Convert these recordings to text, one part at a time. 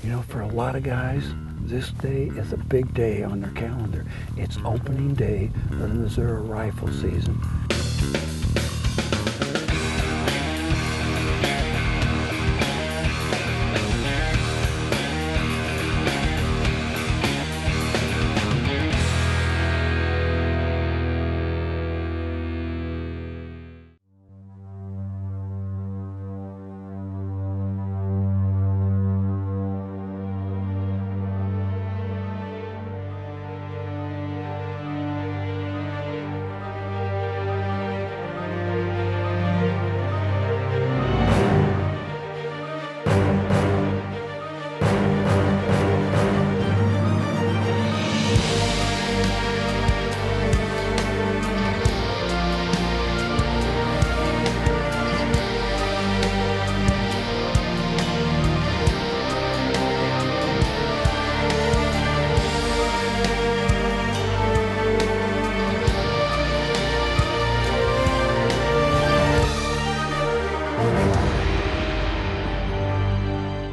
You know, for a lot of guys, this day is a big day on their calendar. It's opening day of the Missouri rifle season.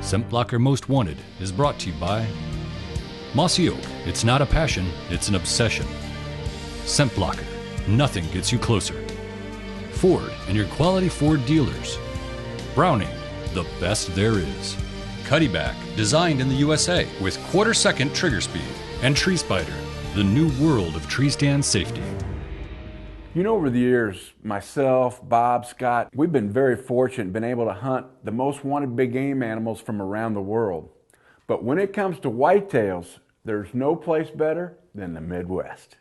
ScentBlocker Most Wanted is brought to you by Mossy Oak. It's not a passion, it's an obsession. ScentBlocker. Nothing gets you closer. Ford and your quality Ford dealers. Browning. The best there is. Cuddyback. Designed in the USA with quarter-second trigger speed. And Tree Spider. The new world of tree stand safety. You know, over the years, myself, Bob, Scott, we've been very fortunate, been able to hunt the most wanted big game animals from around the world. But when it comes to whitetails, there's no place better than the Midwest.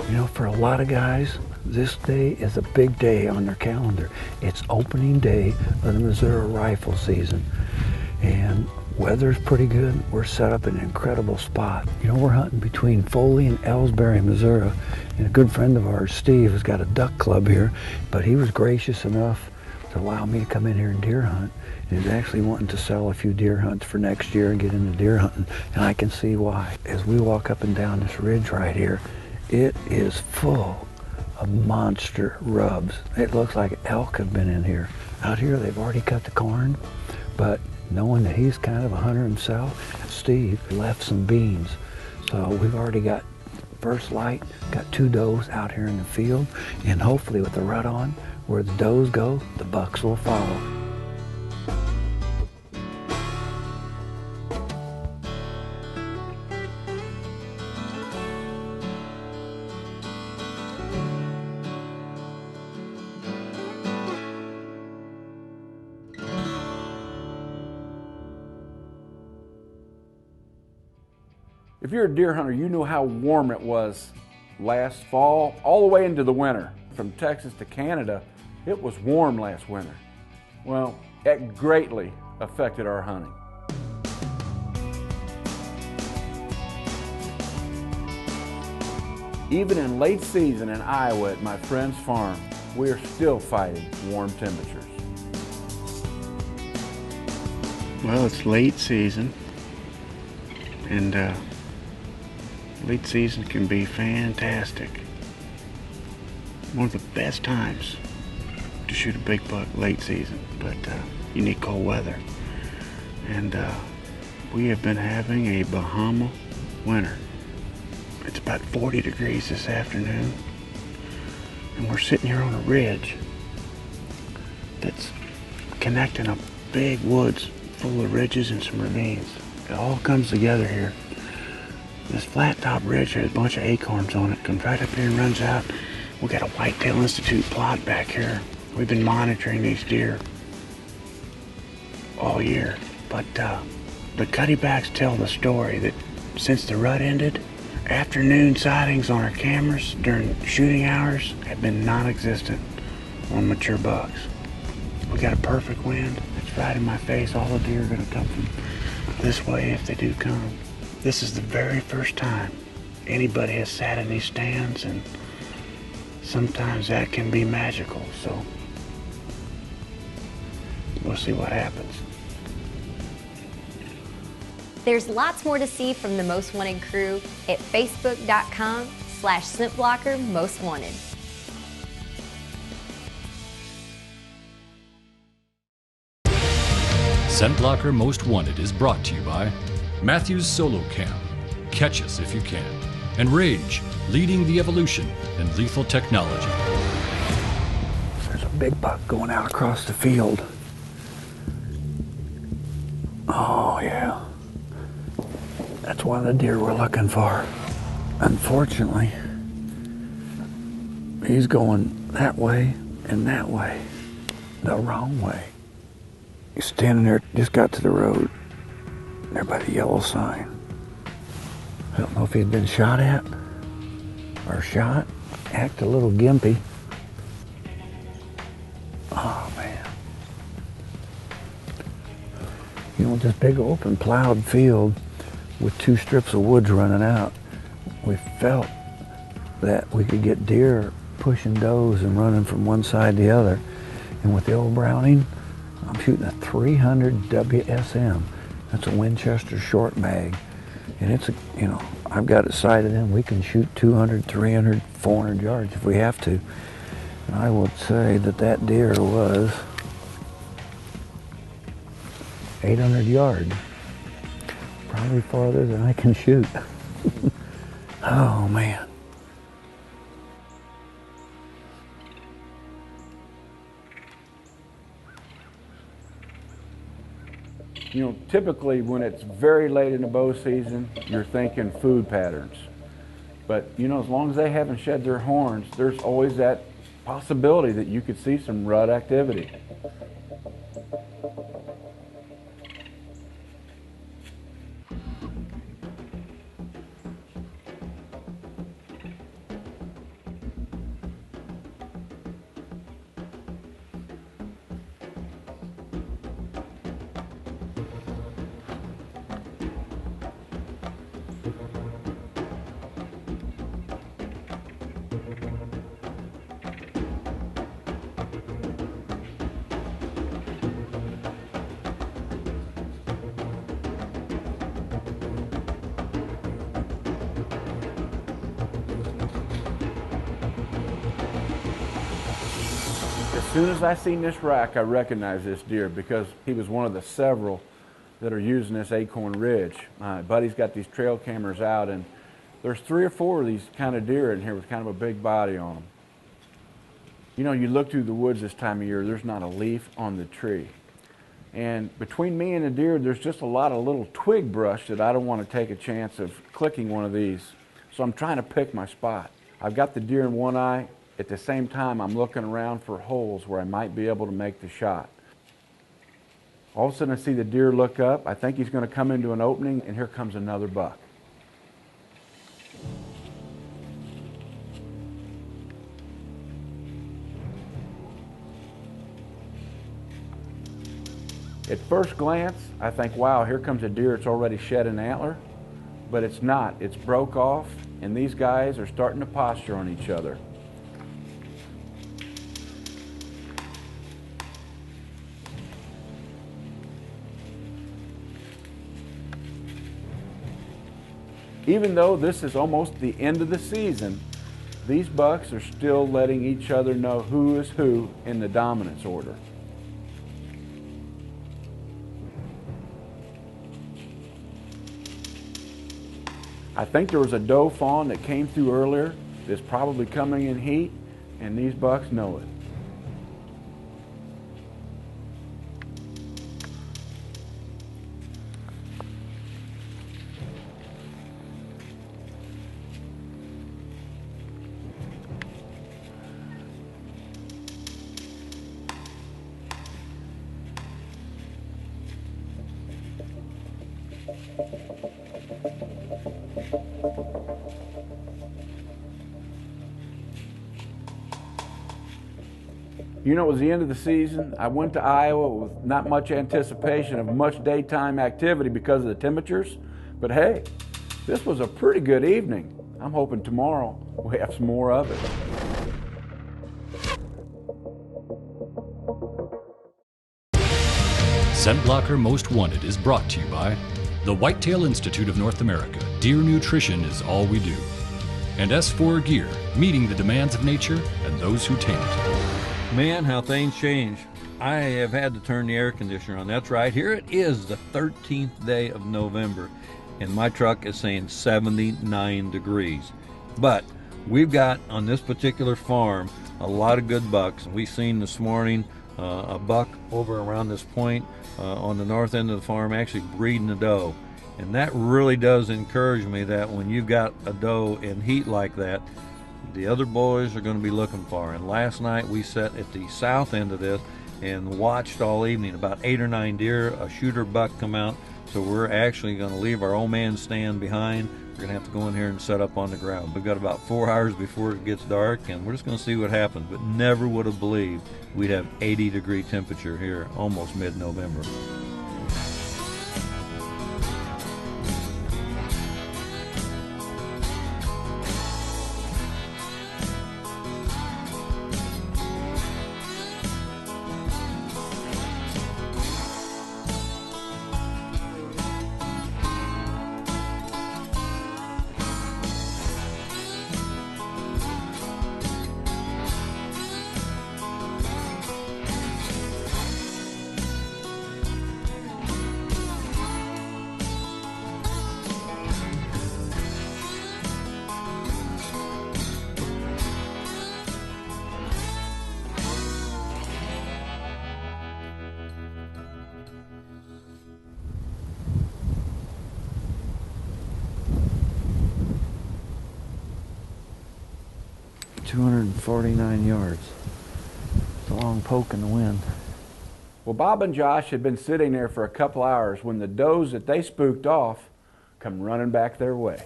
You know, for a lot of guys, this day is a big day on their calendar. It's opening day of the Missouri rifle season. And weather's pretty good. We're set up in an incredible spot. You know, we're hunting between Foley and Ellsbury, Missouri. And a good friend of ours, Steve, has got a duck club here, but he was gracious enough to allow me to come in here and deer hunt. And he's actually wanting to sell a few deer hunts for next year and get into deer hunting. And I can see why. As we walk up and down this ridge right here, it is full of monster rubs. It looks like elk have been in here. Out here, they've already cut the corn, but knowing that he's kind of a hunter himself, Steve left some beans. So we've already got first light, got 2 does out here in the field, and hopefully with the rut on, where the does go, the bucks will follow. If you're a deer hunter, you know how warm it was last fall, all the way into the winter. From Texas to Canada, it was warm last winter. Well, it greatly affected our hunting. Even in late season in Iowa at my friend's farm, we are still fighting warm temperatures. Well, it's late season, and late season can be fantastic. One of the best times to shoot a big buck late season, but you need cold weather. And we have been having a Bahama winter. It's about 40 degrees this afternoon, and we're sitting here on a ridge that's connecting a big woods full of ridges and some ravines. It all comes together here. This flat top ridge has a bunch of acorns on it, comes right up here and runs out. We got a Whitetail Institute plot back here. We've been monitoring these deer all year, but the cuddybacks tell the story that since the rut ended, afternoon sightings on our cameras during shooting hours have been non-existent on mature bucks. We got a perfect wind. It's right in my face. All the deer are going to come from this way if they do come. This is the very first time anybody has sat in these stands and sometimes that can be magical, so we'll see what happens. There's lots more to see from the Most Wanted crew at facebook.com/ScentBlocker Most Wanted. ScentBlocker Most Wanted is brought to you by Matthews Solo Cam, catch us if you can, and Rage, leading the evolution in lethal technology. There's a big buck going out across the field. Oh yeah, that's one of the deer we're looking for. Unfortunately, he's going that way and that way, the wrong way. He's standing there, just got to the road, there by the yellow sign. I don't know if he'd been shot at or shot. Act a little gimpy. Oh man. You know, this big open plowed field with 2 strips of woods running out, we felt that we could get deer pushing does and running from one side to the other. And with the old Browning, I'm shooting a 300 WSM. That's a Winchester short mag. And it's, I've got it sighted in. We can shoot 200, 300, 400 yards if we have to. And I would say that that deer was 800 yards. Probably farther than I can shoot. Oh man. You know, typically when it's very late in the bow season, you're thinking food patterns. But, you know, as long as they haven't shed their horns, there's always that possibility that you could see some rut activity. As soon as I seen this rack, I recognized this deer because he was one of the several that are using this Acorn Ridge. My buddy's got these trail cameras out, and there's 3 or 4 of these kind of deer in here with kind of a big body on them. You know, you look through the woods this time of year, there's not a leaf on the tree. And between me and the deer, there's just a lot of little twig brush that I don't want to take a chance of clicking one of these. So I'm trying to pick my spot. I've got the deer in one eye. At the same time, I'm looking around for holes where I might be able to make the shot. All of a sudden, I see the deer look up. I think he's going to come into an opening, and here comes another buck. At first glance, I think, wow, here comes a deer that's already shed an antler. But it's not. It's broke off, and these guys are starting to posture on each other. Even though this is almost the end of the season, these bucks are still letting each other know who is who in the dominance order. I think there was a doe fawn that came through earlier that's probably coming in heat, and these bucks know it. You know, it was the end of the season. I went to Iowa with not much anticipation of much daytime activity because of the temperatures. But hey, this was a pretty good evening. I'm hoping tomorrow we'll have some more of it. ScentBlocker Most Wanted is brought to you by the Whitetail Institute of North America. Deer nutrition is all we do. And S4 Gear, meeting the demands of nature and those who tame it. Man, how things change. I have had to turn the air conditioner on. That's right. Here it is, the 13th day of November, and my truck is saying 79 degrees. But we've got, on this particular farm, a lot of good bucks. We've seen this morning a buck over around this point on the north end of the farm actually breeding a doe. And that really does encourage me that when you've got a doe in heat like that, the other boys are going to be looking for her. And last night we sat at the south end of this and watched all evening about 8 or 9 deer, a shooter buck come out. So we're actually going to leave our old man stand behind. We're going to have to go in here and set up on the ground. We've got about 4 hours before it gets dark, and we're just going to see what happens. But never would have believed we'd have 80-degree temperature here almost mid-November. $249 yards. It's a long poke in the wind. Well, Bob and Josh had been sitting there for a couple hours when the does that they spooked off come running back their way.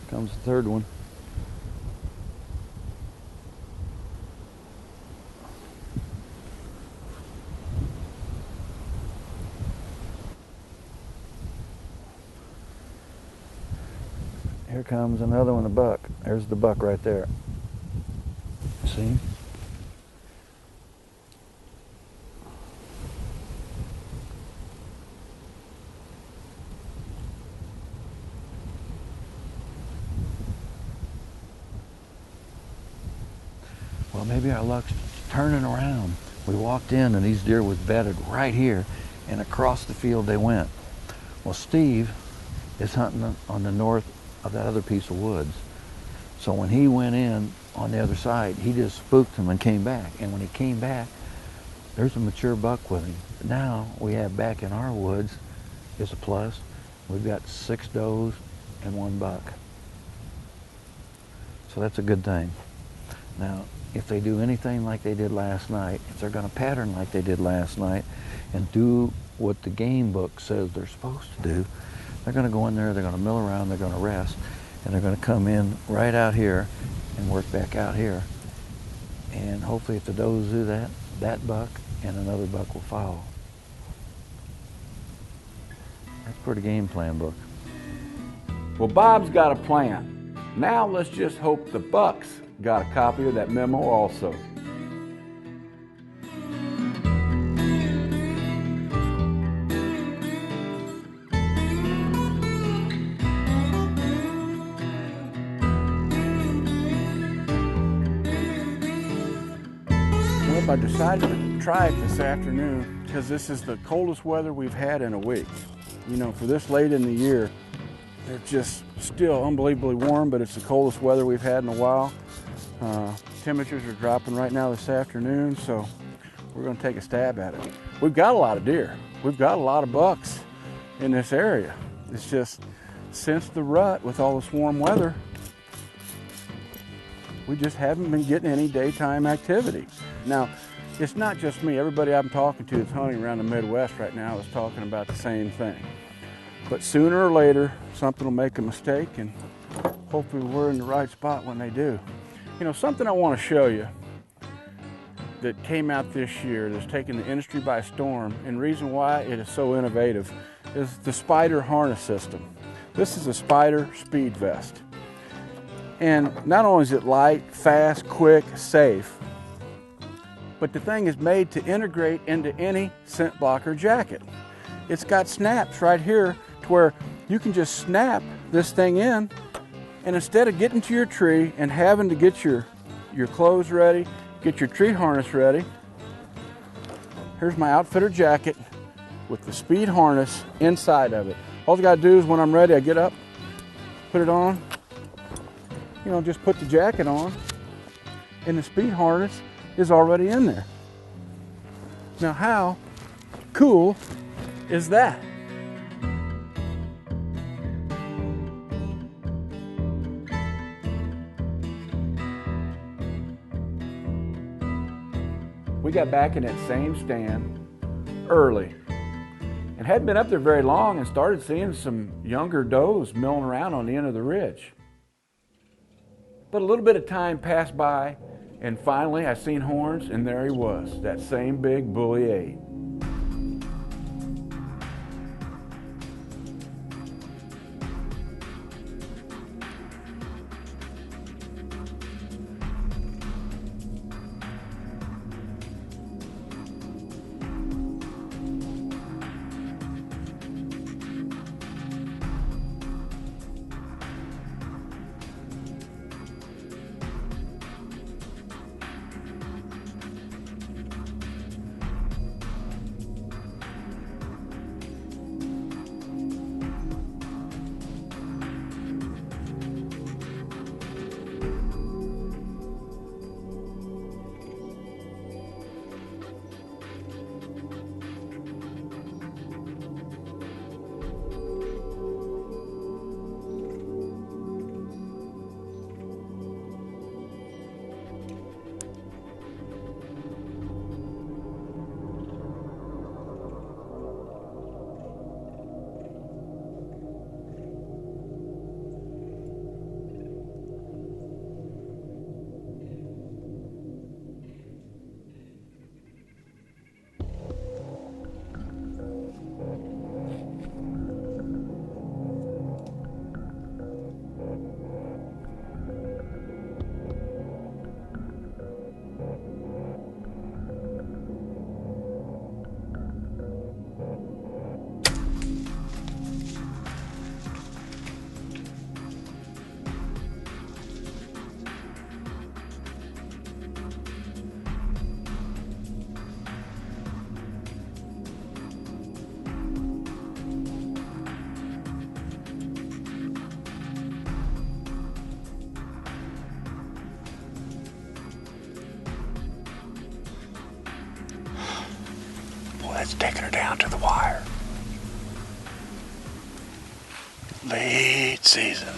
Comes the third one. Here comes another one, a buck. There's the buck right there. See? Well, maybe our luck's turning around. We walked in and these deer was bedded right here, and across the field they went. Well, Steve is hunting on the north of that other piece of woods. So when he went in on the other side, he just spooked him and came back. And when he came back, there's a mature buck with him. Now we have back in our woods is a plus. We've got 6 does and 1 buck. So that's a good thing. Now, if they do anything like they did last night, if they're going to pattern like they did last night and do what the game book says they're supposed to do, they're going to go in there, they're going to mill around, they're going to rest, and they're going to come in right out here and work back out here. And hopefully if the does do that, that buck and another buck will follow. That's a pretty game plan book. Well, Bob's got a plan. Now let's just hope the bucks got a copy of that memo also. Well, I decided to try it this afternoon because this is the coldest weather we've had in a week. You know, for this late in the year, it's just still unbelievably warm, but it's the coldest weather we've had in a while. Temperatures are dropping right now this afternoon, so we're going to take a stab at it. We've got a lot of deer. We've got a lot of bucks in this area. It's just since the rut with all this warm weather, we just haven't been getting any daytime activity. Now, it's not just me. Everybody I'm talking to that's hunting around the Midwest right now is talking about the same thing. But sooner or later, something will make a mistake, and hopefully we're in the right spot when they do. You know, something I want to show you that came out this year that's taken the industry by storm, and the reason why it is so innovative is the Spider harness system. This is a Spider speed vest. And not only is it light, fast, quick, safe, but the thing is made to integrate into any scent blocker jacket. It's got snaps right here to where you can just snap this thing in, and instead of getting to your tree and having to get your clothes ready, get your tree harness ready, here's my outfitter jacket with the speed harness inside of it. All I gotta do is when I'm ready, I get up, put it on, you know, just put the jacket on, and the speed harness is already in there. Now how cool is that? We got back in that same stand early and hadn't been up there very long and started seeing some younger does milling around on the end of the ridge. But a little bit of time passed by, and finally I seen horns, and there he was, that same big bully 8. That's taking her down to the wire. Late season.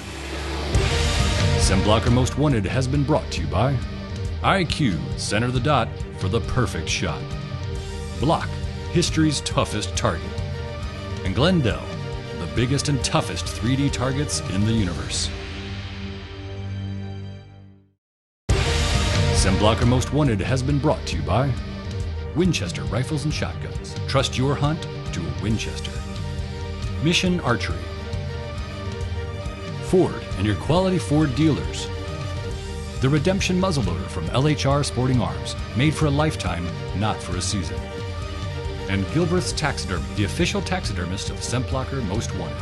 ScentBlocker Most Wanted has been brought to you by IQ, center the dot for the perfect shot. Block, history's toughest target. And Glendale, the biggest and toughest 3D targets in the universe. ScentBlocker Most Wanted has been brought to you by Winchester Rifles and Shotguns. Trust your hunt to a Winchester. Mission Archery. Ford and your quality Ford dealers. The Redemption Muzzleloader from LHR Sporting Arms, made for a lifetime, not for a season. And Gilbreth's Taxidermy, the official taxidermist of ScentBlocker Most Wanted.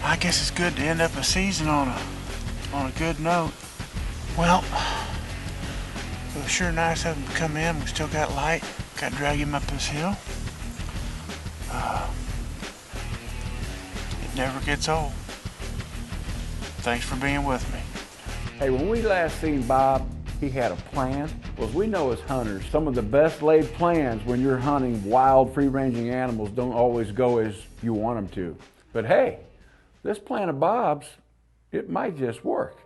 I guess it's good to end up a season on a good note. Well, it was sure nice of him to come in. We still got light. Got to drag him up this hill. It never gets old. Thanks for being with me. Hey, when we last seen Bob, he had a plan. Well, as we know as hunters, some of the best laid plans when you're hunting wild, free-ranging animals don't always go as you want them to. But hey, this plan of Bob's, it might just work.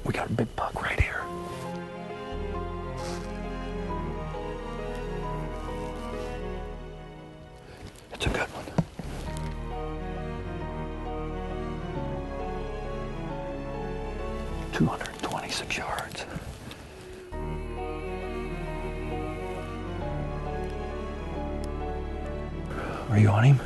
We got a big buck right here. 6 yards. Are you on him?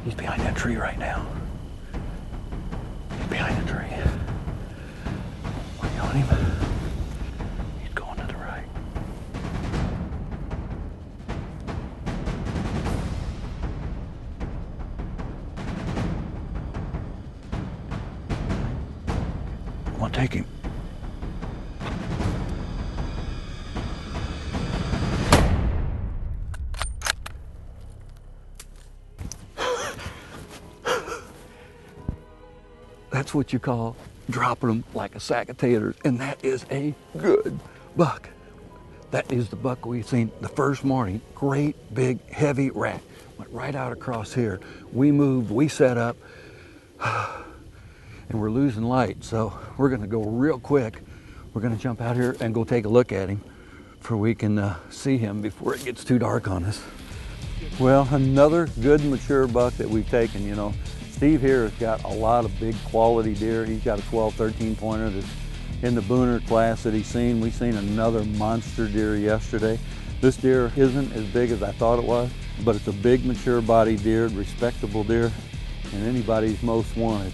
He's behind that tree right now. He's behind the tree. Are you on him? He's going to the right. Come on, take him. That's what you call dropping them like a sack of taters, and that is a good buck. That is the buck we seen the first morning. Great big heavy rack. Went right out across here. We moved, we set up, and we're losing light, so we're gonna go real quick. We're gonna jump out here and go take a look at him for we can see him before it gets too dark on us. Well, another good mature buck that we've taken, you know. Steve here has got a lot of big quality deer. He's got a 12, 13 pointer that's in the Booner class that he's seen. We seen another monster deer yesterday. This deer isn't as big as I thought it was, but it's a big mature body deer, respectable deer, and anybody's most wanted.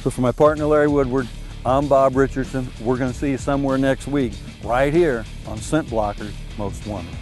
So for my partner Larry Woodward, I'm Bob Richardson. We're gonna see you somewhere next week, right here on ScentBlocker's Most Wanted.